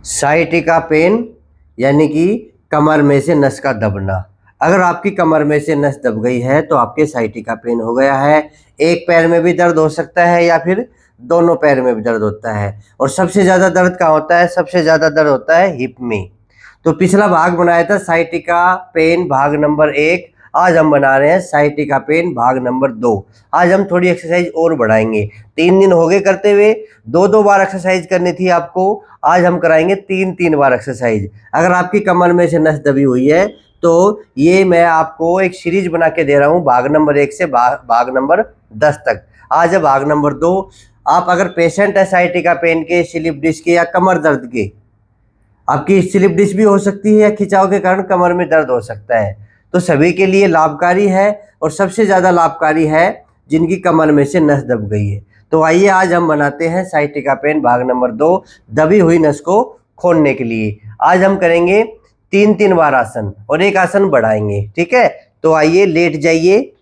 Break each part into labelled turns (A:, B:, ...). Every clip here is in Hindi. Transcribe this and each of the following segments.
A: साइटिका पेन यानी कि कमर में से नस का दबना। अगर आपकी कमर में से नस दब गई है तो आपके साइटिका पेन हो गया है। एक पैर में भी दर्द हो सकता है या फिर दोनों पैर में भी दर्द होता है। और सबसे ज़्यादा दर्द कहाँ होता है? सबसे ज़्यादा दर्द होता है हिप में। तो पिछला भाग बनाया था साइटिका पेन भाग नंबर 1। आज हम बना रहे हैं साइटिका पेन भाग नंबर 2। आज हम थोड़ी एक्सरसाइज और बढ़ाएंगे। 3 दिन हो गए करते हुए, 2-2 बार एक्सरसाइज करनी थी आपको। आज हम कराएंगे 3-3 बार एक्सरसाइज। अगर आपकी कमर में से नस दबी हुई है तो ये मैं आपको एक सीरीज बना के दे रहा हूँ, भाग नंबर 1 से भाग नंबर 10 तक। आज है भाग नंबर 2। आप अगर पेशेंट है साइटिका पेन के, स्लिप डिस्क के या कमर दर्द के, आपकी स्लिप डिस्क भी हो सकती है या खिंचाव के कारण कमर में दर्द हो सकता है, तो सभी के लिए लाभकारी है। और सबसे ज़्यादा लाभकारी है जिनकी कमर में से नस दब गई है। तो आइए आज हम बनाते हैं साइटिका पेन भाग नंबर 2, दबी हुई नस को खोलने के लिए। आज हम करेंगे 3-3 बार आसन और एक आसन बढ़ाएंगे, ठीक है। तो आइए लेट जाइए।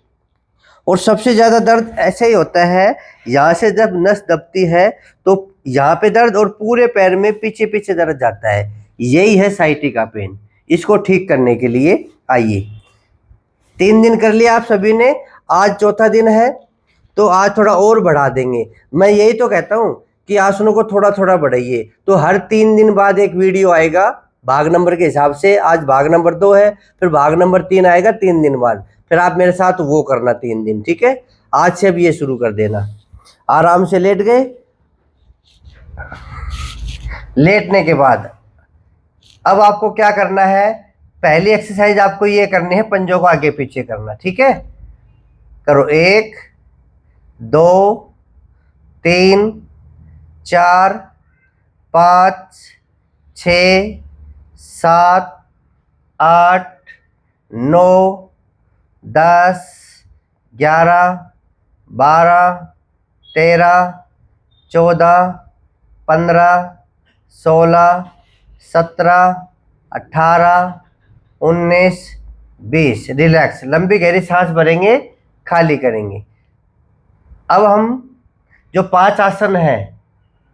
A: और सबसे ज़्यादा दर्द ऐसे ही होता है, यहाँ से जब नस दबती है तो यहाँ पे दर्द और पूरे पैर में पीछे पीछे दर्द जाता है। यही है साइटिका पेन। इसको ठीक करने के लिए आइए, 3 दिन कर लिया आप सभी ने, आज चौथा दिन है तो आज थोड़ा और बढ़ा देंगे। मैं यही तो कहता हूँ कि आसनों को थोड़ा थोड़ा बढ़ाइए। तो हर 3 दिन बाद एक वीडियो आएगा भाग नंबर के हिसाब से। आज भाग नंबर 2 है, फिर भाग नंबर 3 आएगा 3 दिन बाद। फिर आप मेरे साथ वो करना 3 दिन, ठीक है। आज से अब ये शुरू कर देना। आराम से लेट गए। लेटने के बाद अब आपको क्या करना है? पहली एक्सरसाइज आपको ये करनी है, पंजों को आगे पीछे करना, ठीक है। करो 1 2 3 4 5 6 7 8 9 10 11 12 13 14 15 16 17 18 19 20। रिलैक्स, लंबी गहरी सांस भरेंगे, खाली करेंगे। अब हम जो 5 आसन हैं,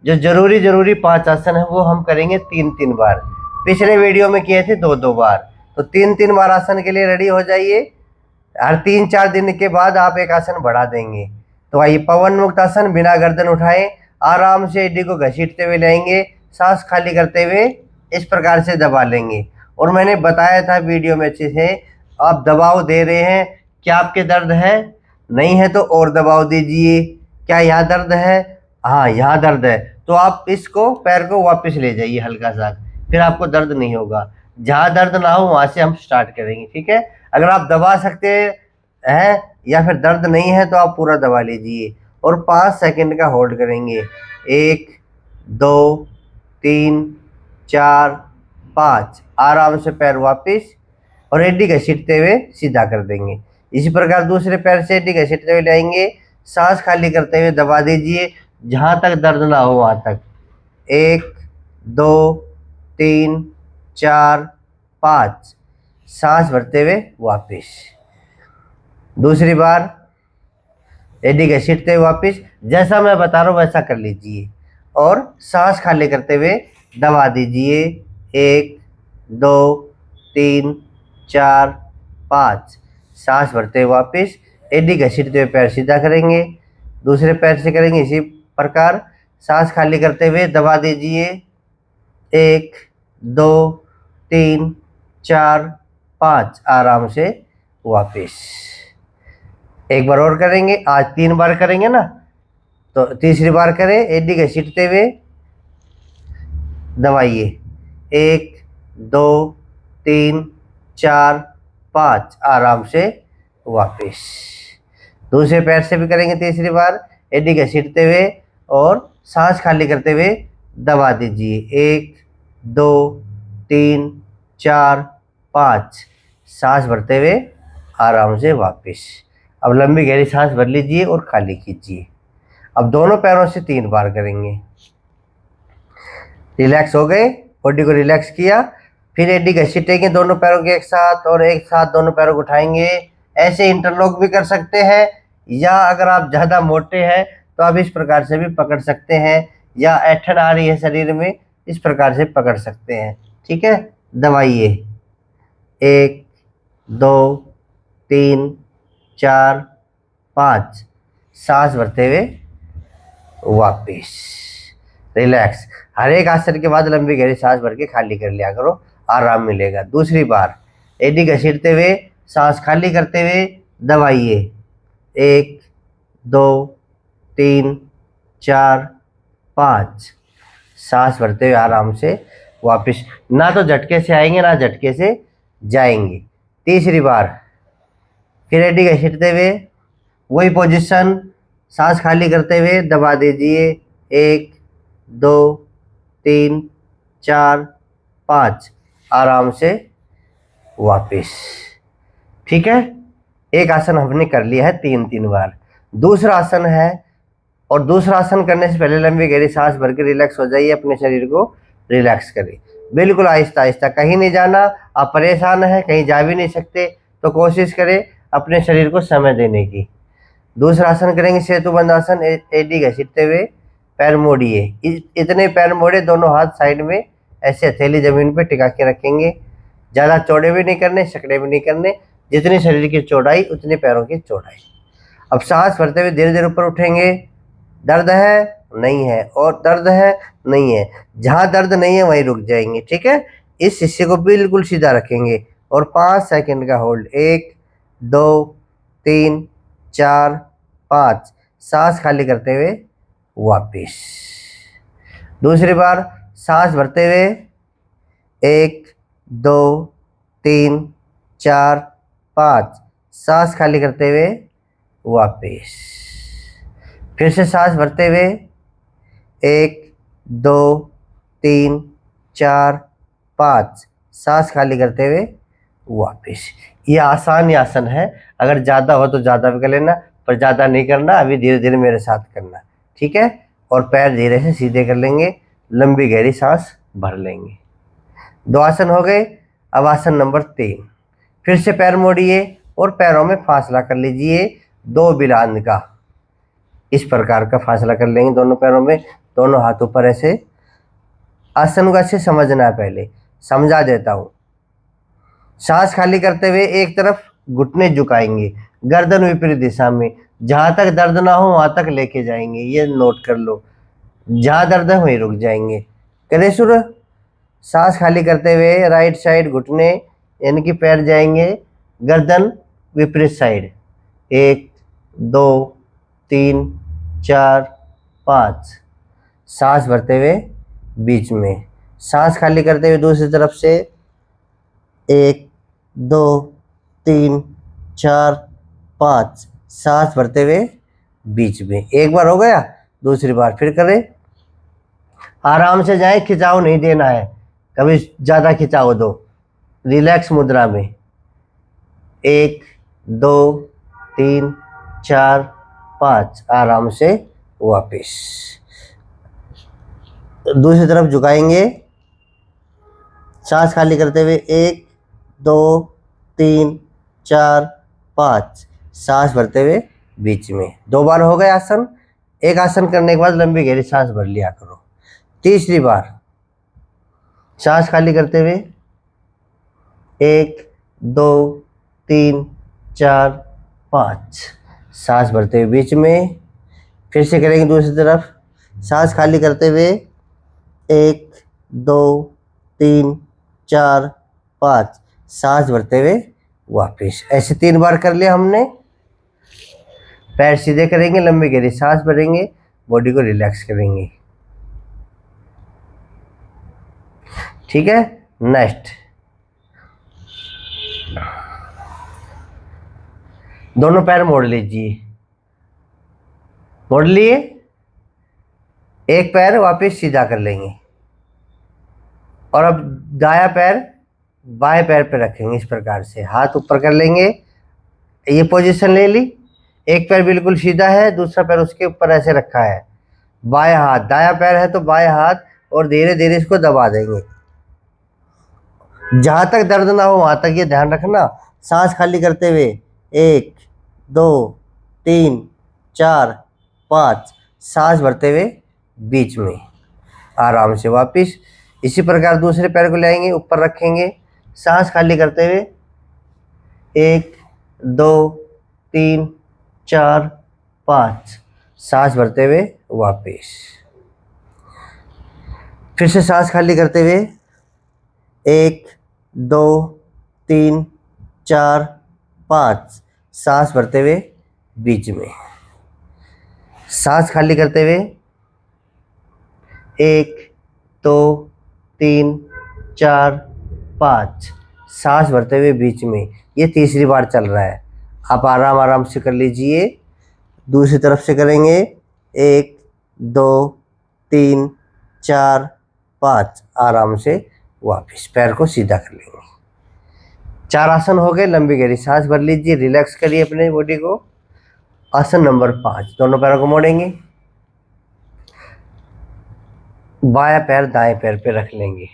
A: जो जरूरी 5 आसन है, वो हम करेंगे 3-3 बार। पिछले वीडियो में किए थे 2-2 बार। तो 3-3 बार आसन के लिए रेडी हो जाइए। हर 3-4 दिन के बाद आप एक आसन बढ़ा देंगे। तो आइए, पवन मुक्त आसन, बिना गर्दन उठाए आराम से एडी को घसीटते हुए लेंगे, सांस खाली करते हुए इस प्रकार से दबा लेंगे। और मैंने बताया था वीडियो में अच्छे से, आप दबाव दे रहे हैं। क्या आपके दर्द है? नहीं है तो और दबाव दीजिए। क्या यहाँ दर्द है? हाँ, यहाँ दर्द है तो आप इसको, पैर को वापस ले जाइए हल्का सा, फिर आपको दर्द नहीं होगा। जहाँ दर्द ना हो वहाँ से हम स्टार्ट करेंगे, ठीक है। अगर आप दबा सकते हैं या फिर दर्द नहीं है तो आप पूरा दबा लीजिए और 5 सेकंड का होल्ड करेंगे। 1 2 3 4 5। आराम से पैर वापस और एडी घसीटते हुए सीधा कर देंगे। इसी प्रकार दूसरे पैर से एडी घसीटते हुए लाएंगे, सांस खाली करते हुए दबा दीजिए जहाँ तक दर्द ना हो वहाँ तक। 1 2 3 4 5। सांस भरते हुए वापस। दूसरी बार एडी घसीटते हुए वापस। जैसा मैं बता रहा हूँ वैसा कर लीजिए और सांस खाली करते हुए दबा दीजिए। 1 2 3 4 5। सांस भरते हुए वापस, एडी घसीटते हुए पैर सीधा करेंगे। दूसरे पैर से करेंगे इसी प्रकार, सांस खाली करते हुए दबा दीजिए। 1 2 3 4 5। आराम से वापस। एक बार और करेंगे, आज 3 बार करेंगे ना, तो तीसरी बार करें। एडी घसीटते हुए दबाइए। 1 2 3 4 5। आराम से वापस। दूसरे पैर से भी करेंगे तीसरी बार, एडी घसीटते हुए और सांस खाली करते हुए दबा दीजिए। 1 2 3 4 5। सांस भरते हुए आराम से वापस। अब लंबी गहरी सांस भर लीजिए और खाली कीजिए। अब दोनों पैरों से 3 बार करेंगे। रिलैक्स हो गए, बॉडी को रिलैक्स किया, फिर एडी घसीटेंगे दोनों पैरों के एक साथ और एक साथ दोनों पैरों को उठाएंगे। ऐसे इंटरलॉक भी कर सकते हैं, या अगर आप ज़्यादा मोटे हैं तो आप इस प्रकार से भी पकड़ सकते हैं, या ऐठन आ रही है शरीर में इस प्रकार से पकड़ सकते हैं। ठीक है, दबाइए 1 2 3 4 5, सांस भरते हुए वापिस रिलैक्स। हर एक आसन के बाद लंबी गहरी सांस भर के खाली कर लिया करो, आराम मिलेगा। दूसरी बार एडी घसीटते हुए सांस खाली करते हुए दबाइए 1 2 3 4 5, सांस भरते हुए आराम से वापस। ना तो झटके से आएंगे ना झटके से जाएंगे। तीसरी बार फिर एडी घसीटते हुए वही पोजीशन, सांस खाली करते हुए दबा दीजिए 1 2 3 4 5, आराम से वापस। ठीक है, एक आसन हमने कर लिया है 3 बार। दूसरा आसन है, और दूसरा आसन करने से पहले लंबी गहरी सांस भर के रिलैक्स हो जाइए, अपने शरीर को रिलैक्स करिए बिल्कुल आहिस्ता आहिस्ता। कहीं नहीं जाना, आप परेशान हैं, कहीं जा भी नहीं सकते, तो कोशिश करें अपने शरीर को समय देने की। दूसरा आसन करेंगे सेतुबंध आसन। एडी घसीटते हुए पैर मोड़िए, इतने पैर मोड़े, दोनों हाथ साइड में ऐसे हथेली जमीन पे टिका के रखेंगे। ज़्यादा चौड़े भी नहीं करने, सकड़े भी नहीं करने, जितनी शरीर की चौड़ाई उतनी पैरों की चौड़ाई। अब सांस भरते हुए धीरे धीरे ऊपर उठेंगे। दर्द है नहीं है, और दर्द है नहीं है, जहाँ दर्द नहीं है वहीं रुक जाएंगे। ठीक है, इस हिस्से को बिल्कुल सीधा रखेंगे और 5 सेकंड का होल्ड। 1 2 3 4 5, सांस खाली करते हुए वापिस। दूसरी बार सांस भरते हुए 1 2 3 4 5, सांस खाली करते हुए वापिस। फिर से सांस भरते हुए 1 2 3 4 5, सांस खाली करते हुए वापिस। ये आसान ही आसन है, अगर ज़्यादा हो तो ज़्यादा भी कर लेना, पर ज़्यादा नहीं करना। अभी धीरे धीरे मेरे साथ करना, ठीक है। और पैर धीरे से सीधे कर लेंगे, लंबी गहरी सांस भर लेंगे। 2 आसन हो गए। अब आसन नंबर 3, फिर से पैर मोड़िए और पैरों में फासला कर लीजिए 2 बिलांद का। इस प्रकार का फासला कर लेंगे दोनों पैरों में, दोनों हाथ ऊपर ऐसे। आसन को अच्छे समझना है, पहले समझा देता हूँ। सांस खाली करते हुए एक तरफ घुटने झुकाएंगे, गर्दन विपरीत दिशा में, जहाँ तक दर्द ना हो वहाँ तक लेके जाएंगे। ये नोट कर लो, जहाँ दर्द है वहीं रुक जाएंगे। करें शुरू। सांस खाली करते हुए राइट साइड घुटने यानी कि पैर जाएंगे, गर्दन विपरीत साइड। 1 2 3 4 5, सांस भरते हुए बीच में। सांस खाली करते हुए दूसरी तरफ से 1 2 3 4 5, सांस भरते हुए बीच में। एक बार हो गया, दूसरी बार फिर करें। आराम से जाए, खिंचाव नहीं देना है, कभी ज़्यादा खिंचाव दो। रिलैक्स मुद्रा में 1 2 3 4 5, आराम से वापस। दूसरी तरफ झुकाएंगे, सांस खाली करते हुए 1 2 3 4 5, सांस भरते हुए बीच में। 2 बार हो गए आसन। एक आसन करने के बाद लंबी गहरी सांस भर लिया करो। तीसरी बार सांस खाली करते हुए 1 2 3 4 5, सांस भरते हुए बीच में। फिर से करेंगे दूसरी तरफ, सांस खाली करते हुए 1 2 3 4 5, सांस भरते हुए वापस। ऐसे 3 बार कर लिया हमने। पैर सीधे करेंगे, लंबी गहरी सांस भरेंगे, बॉडी को रिलैक्स करेंगे। ठीक है, नेक्स्ट दोनों पैर मोड़ लीजिए। मोड़ लिए, एक पैर वापस सीधा कर लेंगे और अब दायां पैर बाएं पैर पे रखेंगे। इस प्रकार से हाथ ऊपर कर लेंगे, ये पोजीशन ले ली। एक पैर बिल्कुल सीधा है, दूसरा पैर उसके ऊपर ऐसे रखा है। बाएं हाथ, दायां पैर है तो बाएं हाथ, और धीरे धीरे इसको दबा देंगे। जहाँ तक दर्द ना हो वहाँ तक ये ध्यान रखना। सांस खाली करते हुए 1 2 3 4 5, सांस भरते हुए बीच में, आराम से वापस। इसी प्रकार दूसरे पैर को लाएंगे, ऊपर रखेंगे, सांस खाली करते हुए 1 2 3 4 5, सांस भरते हुए वापस। फिर से सांस खाली करते हुए 1 2 3 4 5, सांस भरते हुए बीच में। सांस खाली करते हुए 1 2 3 4 5, सांस भरते हुए बीच में। ये तीसरी बार चल रहा है, आप आराम आराम से कर लीजिए। दूसरी तरफ से करेंगे 1 2 3 4 5, आराम से वापस पैर को सीधा कर लेंगे। 4 आसन हो गए। लंबी गहरी सांस भर लीजिए, रिलैक्स करिए अपने बॉडी को। आसन नंबर 5, दोनों पैरों को मोड़ेंगे, बायां पैर दाएं पैर पे रख लेंगे।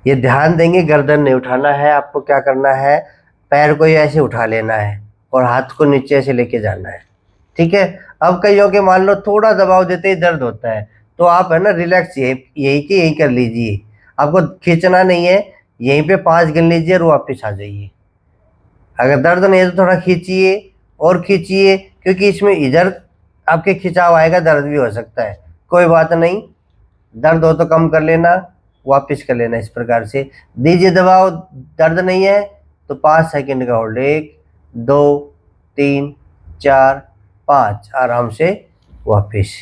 A: ये ध्यान देंगे गर्दन नहीं उठाना है, आपको क्या करना है, पैर को ही ऐसे उठा लेना है और हाथ को नीचे ऐसे लेके जाना है, ठीक है। अब कईयों के मान लो थोड़ा दबाव देते ही दर्द होता है, तो आप है ना रिलैक्स यही के यही कर लीजिए, आपको खींचना नहीं है, यहीं पे 5 गिन लीजिए और वापस आ जाइए। अगर दर्द नहीं है तो थोड़ा खींचिए और खींचिए, क्योंकि इसमें इधर आपके खिंचाव आएगा, दर्द भी हो सकता है, कोई बात नहीं, दर्द हो तो कम कर लेना, वापस कर लेना। इस प्रकार से दीजिए दबाव, दर्द नहीं है तो 5 सेकंड का होल्ड, 1 2 3 4 5, आराम से वापस।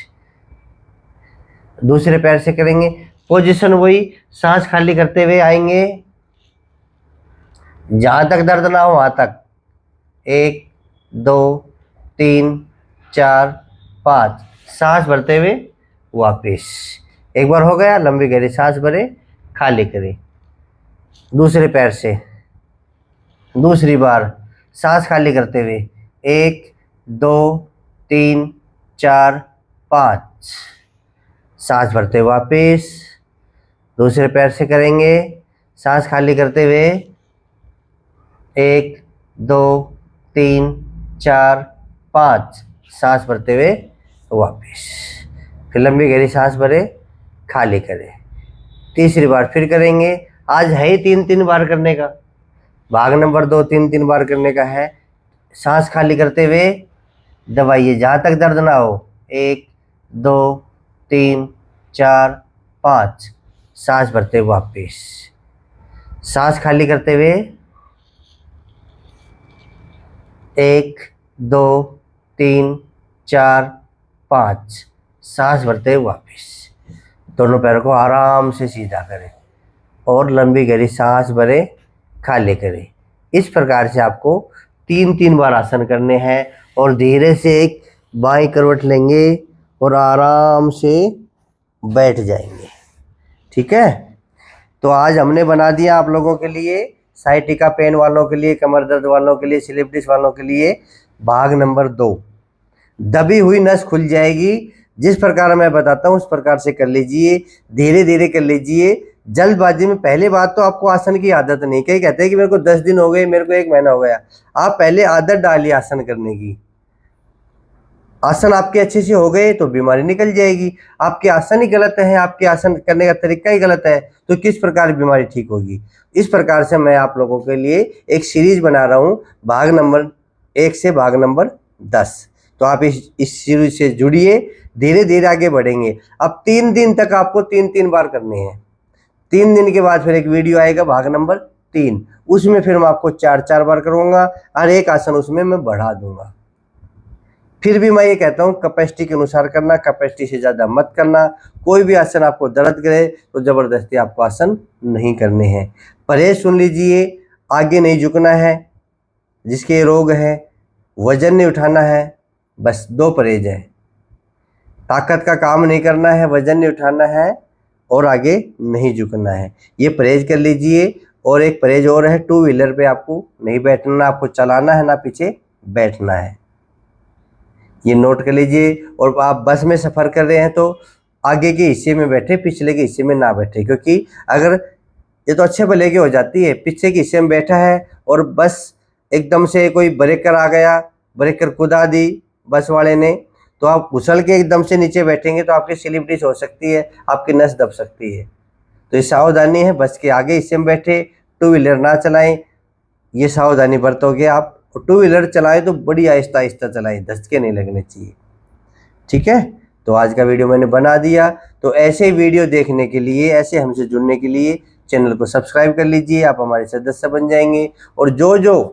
A: दूसरे पैर से करेंगे, पोजीशन वही, सांस खाली करते हुए आएंगे, जहां तक दर्द ना हो वहां तक, 1 2 3 4 5, सांस भरते हुए वापस। एक बार हो गया, लंबी गहरी सांस भरे, खाली करें। दूसरे पैर से दूसरी बार सांस खाली करते हुए 1 2 3 4 5, सांस भरते हुए वापस। दूसरे पैर से करेंगे, सांस खाली करते हुए 1 2 3 4 5, सांस भरते हुए वापस। फिर लंबी गहरी सांस भरे, खाली करें। तीसरी बार फिर करेंगे, आज है ही 3 बार करने का, भाग नंबर 2 3 बार करने का है। सांस खाली करते हुए दबाइए जहाँ तक दर्द ना हो, 1 2 3 4 5, सांस भरते हुए वापस। सांस खाली करते हुए 1 2 3 4 5, सांस भरते हुए वापस। दोनों पैरों को आराम से सीधा करें और लंबी गहरी सांस भरे, खाली करें। इस प्रकार से आपको 3 बार आसन करने हैं और धीरे से एक बाईं करवट लेंगे और आराम से बैठ जाएंगे, ठीक है। तो आज हमने बना दिया आप लोगों के लिए, साइटिका पेन वालों के लिए, कमर दर्द वालों के लिए, स्लिप डिस्क वालों के लिए भाग नंबर 2। दबी हुई नस खुल जाएगी, जिस प्रकार मैं बताता हूँ उस प्रकार से कर लीजिए, धीरे धीरे कर लीजिए। जल्दबाजी में, पहली बात तो आपको आसन की आदत नहीं, कई कहते हैं कि मेरे को 10 दिन हो गए, मेरे को 1 महीना हो गया, आप पहले आदत डालिए आसन करने की। आसन आपके अच्छे से हो गए तो बीमारी निकल जाएगी। आपके आसन ही गलत है, आपके आसन करने का तरीका ही गलत है, तो किस प्रकार बीमारी ठीक होगी। इस प्रकार से मैं आप लोगों के लिए एक सीरीज बना रहा हूँ, भाग नंबर 1 से भाग नंबर 10। तो आप इस सीरीज से जुड़िए, धीरे धीरे आगे बढ़ेंगे। अब 3 दिन तक आपको 3 बार करने हैं। 3 दिन के बाद फिर एक वीडियो आएगा भाग नंबर 3, उसमें फिर मैं आपको 4 बार करूँगा और एक आसन उसमें मैं बढ़ा दूंगा। फिर भी मैं ये कहता हूँ कैपेसिटी के अनुसार करना, कैपेसिटी से ज़्यादा मत करना। कोई भी आसन आपको दर्द करे तो ज़बरदस्ती आपको आसन नहीं करने हैं। परहेज सुन लीजिए, आगे नहीं झुकना है, जिसके रोग है, वजन नहीं उठाना है, बस 2 परहेज है। ताकत का काम नहीं करना है, वजन नहीं उठाना है और आगे नहीं झुकना है, ये परहेज कर लीजिए। और एक परहेज और है, 2 व्हीलर पे आपको नहीं बैठना, आपको चलाना है ना पीछे बैठना है, ये नोट कर लीजिए। और आप बस में सफ़र कर रहे हैं तो आगे के हिस्से में बैठे, पिछले के हिस्से में ना बैठे, क्योंकि अगर ये तो अच्छे भले की हो जाती है, पीछे के हिस्से में बैठा है और बस एकदम से कोई ब्रेकर आ गया, ब्रेकर कुदा दी बस वाले ने, तो आप उछल के एकदम से नीचे बैठेंगे तो आपकी स्लिप डिस्क हो सकती है, आपकी नस दब सकती है। तो ये सावधानी है, बस के आगे इससे हम बैठे, टू व्हीलर ना चलाएं, ये सावधानी बरतोगे आप। टू व्हीलर चलाएं तो बड़ी आहिस्ता आहिस्ता चलाएं, धक्के नहीं लगने चाहिए, ठीक है। तो आज का वीडियो मैंने बना दिया। तो ऐसे वीडियो देखने के लिए, ऐसे हमसे जुड़ने के लिए चैनल को सब्सक्राइब कर लीजिए, आप हमारे सदस्य बन जाएंगे। और जो जो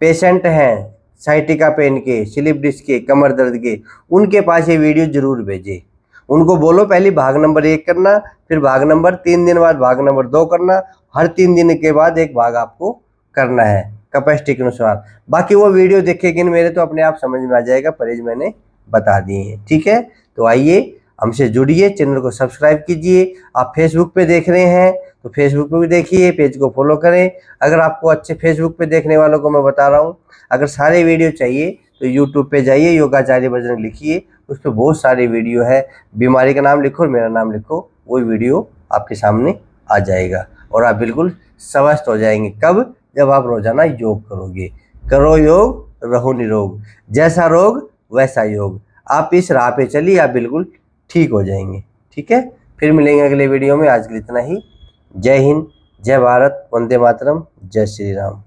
A: पेशेंट हैं साइटिका पेन के, स्लिप डिस्क के, कमर दर्द के, उनके पास ये वीडियो जरूर भेजें। उनको बोलो पहले भाग नंबर 1 करना, फिर भाग नंबर 3 दिन बाद भाग नंबर 2 करना, हर 3 दिन के बाद एक भाग आपको करना है कैपेसिटी के अनुसार। बाकी वो वीडियो देखेंगे मेरे तो अपने आप समझ में आ जाएगा, परहेज मैंने बता दिए हैं, ठीक है। तो आइए हमसे जुड़िए, चैनल को सब्सक्राइब कीजिए। आप फेसबुक पे देख रहे हैं तो फेसबुक पे भी देखिए, पेज को फॉलो करें। अगर आपको अच्छे फेसबुक पे देखने वालों को मैं बता रहा हूँ, अगर सारे वीडियो चाहिए तो यूट्यूब पे जाइए, योगाचार्य बजरंग लिखिए, उस पर बहुत सारे वीडियो है। बीमारी का नाम लिखो और मेरा नाम लिखो, वो वीडियो आपके सामने आ जाएगा और आप बिल्कुल स्वस्थ हो जाएंगे। कब? जब आप रोजाना योग करोगे। करो योग, रहो निरोग, जैसा रोग वैसा योग। आप इस राह पे चलिए, आप बिल्कुल ठीक हो जाएंगे, ठीक है। फिर मिलेंगे अगले वीडियो में। आज के लिए इतना ही। जय हिंद, जय भारत, वंदे मातरम, जय श्री राम।